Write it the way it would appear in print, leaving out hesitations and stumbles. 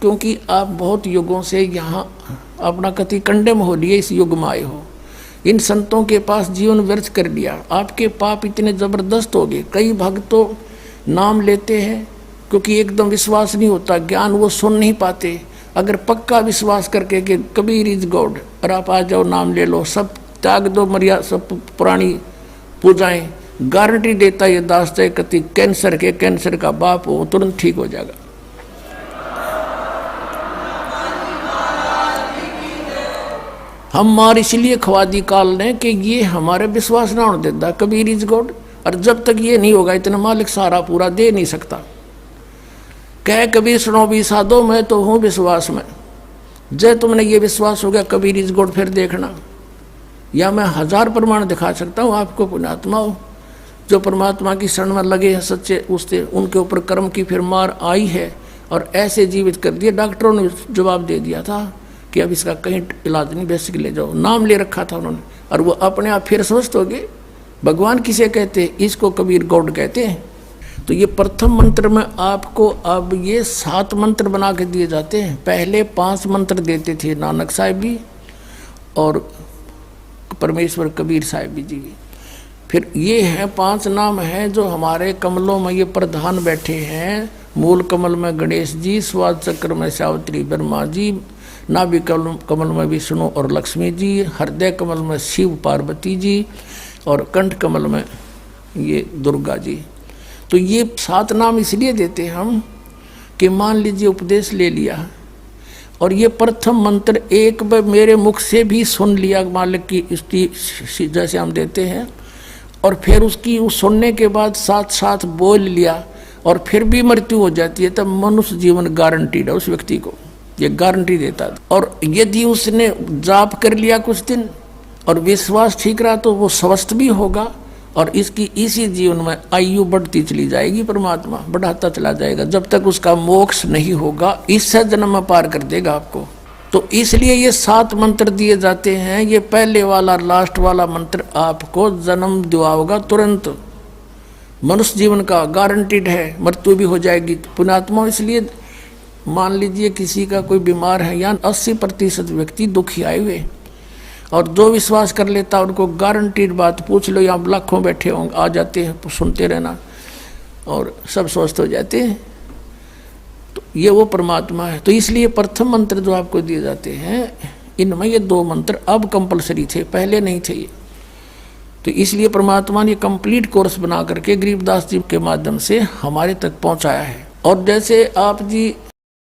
क्योंकि आप बहुत युगों से यहाँ अपना कति कंडेम हो लिए, इस युग में आए हो, इन संतों के पास जीवन व्यर्थ कर लिया, आपके पाप इतने जबरदस्त हो गए। कई भक्त तो नाम लेते हैं क्योंकि एकदम विश्वास नहीं होता, ज्ञान वो सुन नहीं पाते। अगर पक्का विश्वास करके कि कबीर इज गॉड और आप आ जाओ, नाम ले लो, सब त्याग दो, मर्यादा सब पुरानी पूजाएं, गारंटी देता ये दास है कति कैंसर का बाप हो तुरंत ठीक हो जाएगा। हम मार इसलिए खवा दी काल ने कि ये हमारे विश्वास ना होने देता कबीर इज गॉड, और जब तक ये नहीं होगा इतना मालिक सारा पूरा दे नहीं सकता। कह कबीर सुनो भी साधो, मैं तो हूँ विश्वास में। जब तुमने ये विश्वास हो गया कबीर इज गॉड, फिर देखना, या मैं 1000 प्रमाण दिखा सकता हूँ आपको। पुण्यात्मा हो जो परमात्मा की शरण में लगे हैं सच्चे, उससे उनके ऊपर कर्म की फिर मार आई है और ऐसे जीवित कर दिए। डॉक्टरों ने जवाब दे दिया था कि अब इसका कहीं इलाज नहीं, बेसिक ले जाओ, नाम ले रखा था उन्होंने, और वो अपने आप फिर स्वस्थ हो गए। भगवान किसे कहते हैं? इसको कबीर गॉड कहते हैं। तो ये प्रथम मंत्र में आपको अब ये 7 मंत्र बना के दिए जाते हैं। पहले 5 मंत्र देते थे नानक साहिब भी और परमेश्वर कबीर साहिब जी। फिर ये हैं 5 नाम हैं जो हमारे कमलों में ये प्रधान बैठे हैं। मूल कमल में गणेश जी, स्वाद चक्र में सावित्री ब्रह्मा जी, नाभि कमल में विष्णु और लक्ष्मी जी, हृदय कमल में शिव पार्वती जी और कंठ कमल में ये दुर्गा जी। तो ये 7 नाम इसलिए देते हम कि मान लीजिए उपदेश ले लिया और ये प्रथम मंत्र एक बार मेरे मुख से भी सुन लिया मालिक की स्तुति जैसे हम देते हैं, और फिर उसकी उस सुनने के बाद साथ साथ बोल लिया और फिर भी मृत्यु हो जाती है, तब मनुष्य जीवन गारंटीड है उस व्यक्ति को, ये गारंटी देता है। और यदि उसने जाप कर लिया कुछ दिन और विश्वास ठीक रहा तो वो स्वस्थ भी होगा और इसकी इसी जीवन में आयु बढ़ती चली जाएगी, परमात्मा बढ़ाता चला जाएगा जब तक उसका मोक्ष नहीं होगा, इससे जन्म में पार कर देगा आपको। तो इसलिए ये 7 मंत्र दिए जाते हैं। ये पहले वाला लास्ट वाला मंत्र आपको जन्म दिलाएगा तुरंत, मनुष्य जीवन का गारंटीड है, मृत्यु भी हो जाएगी। पुण्यात्मा इसलिए मान लीजिए किसी का कोई बीमार है, या 80% व्यक्ति दुखी आए हुए, और जो विश्वास कर लेता उनको गारंटीड बात पूछ लो, यहाँ लाखों बैठे होंगे, आ जाते हैं, सुनते रहना और सब स्वस्थ हो जाते हैं। तो ये वो परमात्मा है। तो इसलिए प्रथम मंत्र जो आपको दिए जाते हैं इनमें ये 2 मंत्र अब कंपलसरी थे, पहले नहीं थे ये। तो इसलिए परमात्मा ने कंप्लीट कोर्स बना करके गरीबदास जी के माध्यम से हमारे तक पहुंचाया है। और जैसे आप जी